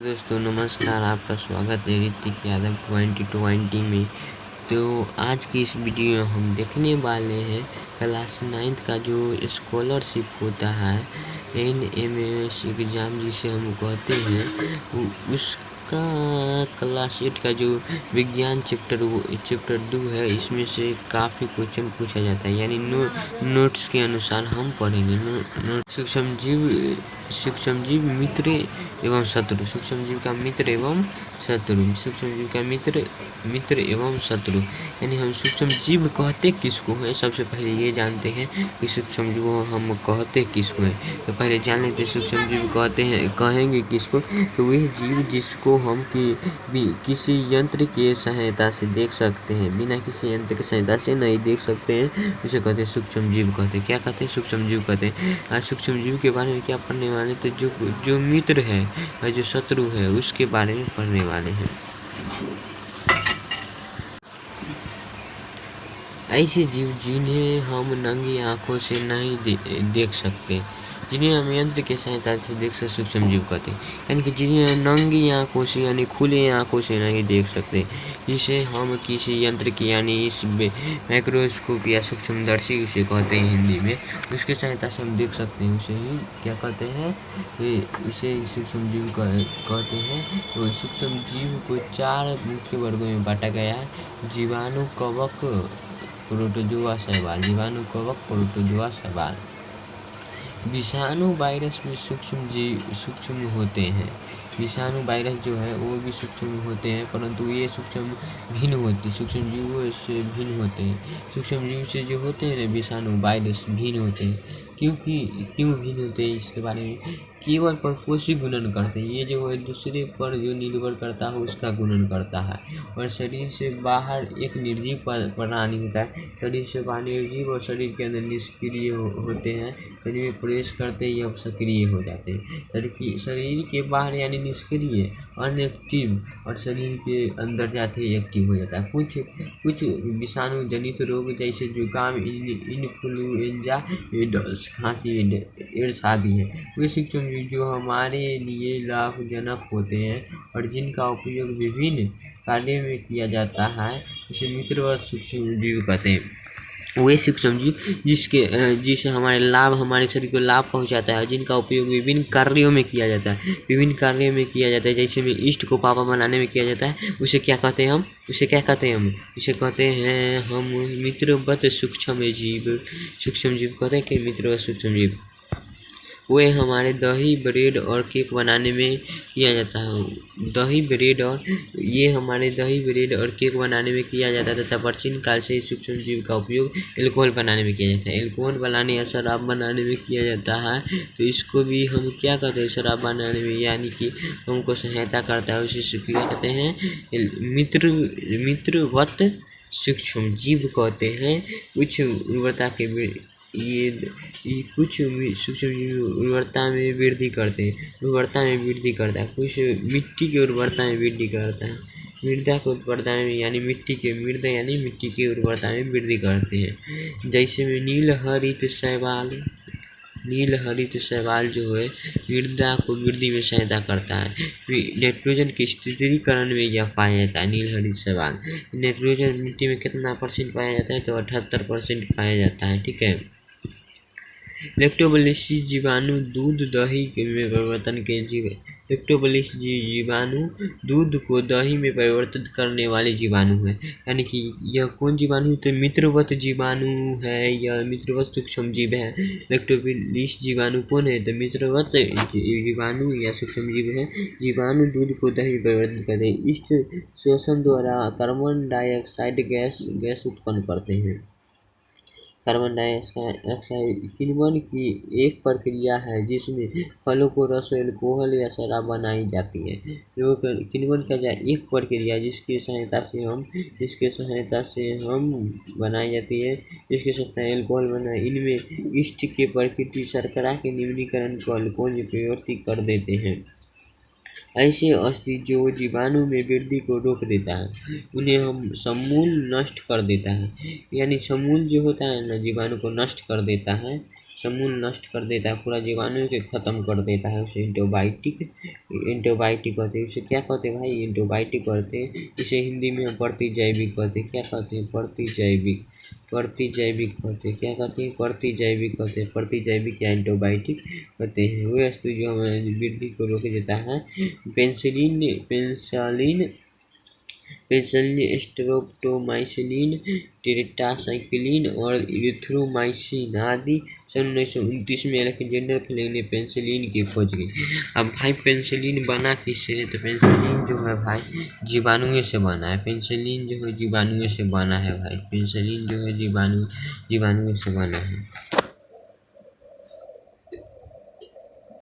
दोस्तों नमस्कार, आपका स्वागत है ऋतिक यादव 2020 में। तो आज की इस वीडियो में हम देखने वाले हैं क्लास 9th का जो स्कॉलरशिप होता है NMS एग्ज़ाम जिसे हम कहते हैं, उसका क्लास 8 का जो विज्ञान चैप्टर 2 है, इसमें से काफ़ी क्वेश्चन पूछा जाता है। यानी नोट्स के अनुसार हम पढ़ेंगे। सूक्ष्मजीव मित्र एवं शत्रु, सूक्ष्मजीव का मित्र एवं शत्रु, सूक्ष्मजीव का मित्र एवं शत्रु। यानी हम सूक्ष्मजीव कहते किसको हैं, सबसे पहले ये जानते हैं कि सूक्ष्मजीव हम कहते किसको हैं। तो पहले जान लेते हैं सूक्ष्मजीव कहेंगे किसको। तो वह जीव जिसको हम किसी यंत्र के सहायता से देख सकते हैं, बिना किसी यंत्र की सहायता से नहीं देख सकते हैं, उसे कहते हैं सूक्ष्मजीव कहते हैं। क्या कहते हैं? सूक्ष्मजीव कहते हैं। आज सूक्ष्मजीव के बारे में क्या पढ़ने वाले? तो जो मित्र है और जो शत्रु है उसके बारे में पढ़ने वाले हैं। ऐसे जीव जिन्हें हम नंगी आंखों से नहीं देख सकते, जिन्हें हम यंत्र की सहायता से देख सकते, सूक्ष्मजीव कहते हैं। यानी कि जिन्हें हम नंगी आंखों से यानी खुले आंखों से नहीं देख सकते, जिसे हम किसी यंत्र की यानी इस माइक्रोस्कोप या सूक्ष्मदर्शी उसे कहते हैं हिंदी में, उसकी सहायता से हम देख सकते हैं, उसे ही क्या कहते हैं? इसे सूक्ष्मजीव कहते हैं। तो सूक्ष्मजीव को 4 मुख्य वर्गों में बांटा गया है: जीवाणु, कवक, प्रोटोजोआ, शैवाल। जीवाणु, कवक, प्रोटोजोआ, शैवाल। विषाणु वायरस में सूक्ष्म होते हैं। विषाणु वायरस जो है वो भी सूक्ष्म होते हैं, परंतु ये सूक्ष्मजीवों से भिन्न होते हैं। सूक्ष्मजीव से जो होते हैं ना विषाणु वायरस, भिन्न होते हैं। क्यों भिन्न होते हैं, इसके बारे में केवल परपोषी गुणन करते हैं। ये जो है दूसरे पर जो निर्भर करता है उसका गुणन करता है। और शरीर से बाहर एक निर्जीव प्राणी होता है। शरीर से बाहर निर्जीव और शरीर के अंदर निष्क्रिय होते हैं। शरीर में प्रवेश करते ही अब सक्रिय हो जाते हैं। शरीर के बाहर यानी निष्क्रिय अनएक्टिव, और शरीर के अंदर जाते ही एक्टिव हो जाता है। कुछ विषाणु जनित रोग जैसे जुकाम, इन्फ्लुएंजा, खांसी, एड्स आदि है, वे सूक्ष्मजीव जो हमारे लिए लाभजनक होते हैं और जिनका उपयोग विभिन्न कार्यों में किया जाता है, उसे मित्रवत सूक्ष्मजीव कहते हैं। वे सूक्ष्मजीव जिससे हमारे शरीर को लाभ पहुंचाता है और जिनका उपयोग विभिन्न कार्यों में किया जाता है। जैसे में ईस्ट को पापा बनाने में किया जाता है, उसे क्या कहते हैं हम? उसे कहते हैं हम मित्रवत सूक्ष्मजीव कहते हैं कि मित्रवत सूक्ष्मजीव। वे हमारे दही, ब्रेड और केक बनाने में किया जाता है। हमारे दही, ब्रेड और केक बनाने में किया जाता है तथा प्राचीन काल से सूक्ष्मजीव का उपयोग एल्कोहल बनाने में किया जाता है। एल्कोहल बनाने या शराब बनाने में किया जाता है। तो इसको भी हम क्या कहते हैं? शराब बनाने में, यानी कि हमको सहायता करता है, उसे क्या कहते हैं? मित्रवत सूक्ष्मजीव कहते हैं। कुछ उर्वरता के ये कुछ सूक्ष्मजीव उर्वरता में वृद्धि करते हैं। कुछ मिट्टी की उर्वरता में वृद्धि करता है। मृदा की उर्वरता में यानी मिट्टी की उर्वरता में वृद्धि करते हैं। जैसे में नील हरित शैवाल जो है मृदा को वृद्धि में सहायता करता है। नाइट्रोजन के स्थिरीकरण में यह पाया जाता है। नील हरित शैवाल नाइट्रोजन मिट्टी में कितना % पाया जाता है? तो 78% पाया जाता है। ठीक है। लैक्टोबैसिलस जीवाणु दूध दही में परिवर्तन के लैक्टोबैसिलस जीवाणु दूध को दही में परिवर्तित करने वाले जीवाणु है। यानी कि यह कौन जीवाणु? तो मित्रवत जीवाणु है, यह मित्रवत सूक्ष्मजीव है। लैक्टोबैसिलस जीवाणु कौन है? तो मित्रवत जीवाणु या सूक्ष्मजीव है। जीवाणु दूध को दही में परिवर्तित करते हैं। इस श्वसन द्वारा कार्बन डाइऑक्साइड गैस उत्पन्न करते हैं। कार्बन डाइऑक्साइड किण्वन की एक प्रक्रिया है जिसमें फलों को रस, अल्कोहल या शराब बनाई जाती है। जो किण्वन का एक प्रक्रिया जिसकी सहायता से हम बनाई जाती है, जिसके साथ अल्कोहल बना। इनमें ईस्ट के प्रकृति शर्करा के निम्नीकरण को अल्कोहल में परिवर्तित कर देते हैं। ऐसे अस्थि जो जीवाणु में वृद्धि को रोक देता है, उन्हें हम समूल नष्ट कर देता है। यानी समूल जो होता है ना, जीवाणु को नष्ट कर देता है। समूल नष्ट कर देता है, पूरा जीवाणु के ख़त्म कर देता है, उसे एंटीबायोटिक एंटीबायोटिक कहते हैं। इसे क्या कहते हैं भाई? एंटीबायोटिक कहते हैं। इसे हिंदी में हम प्रतिजैविक कहते हैं। क्या कहते हैं? प्रतिजैविक। प्रतिजैविक कहते हैं। क्या कहते हैं? प्रतिजैविक कहते हैं। प्रतिजैविक या एंटीबायोटिक कहते हैं। वो वस्तु जो हमें वृद्धि को रोक देता है। Penicillin penicillin penicillin streptomycin tetracycline और इरिथ्रोमाइसिन आदि सन 1929 में अलेक्जेंडर फ्लेमिंग ने पेनिसिलिन की खोज की। अब भाई पेनिसिलिन बना किससे? तो पेनिसिलिन जो है भाई जीवाणुओं से बना है। पेनिसिलिन जो है जीवाणुओं से बना है भाई। पेनिसिलिन जो है जीवाणुओं से बना है।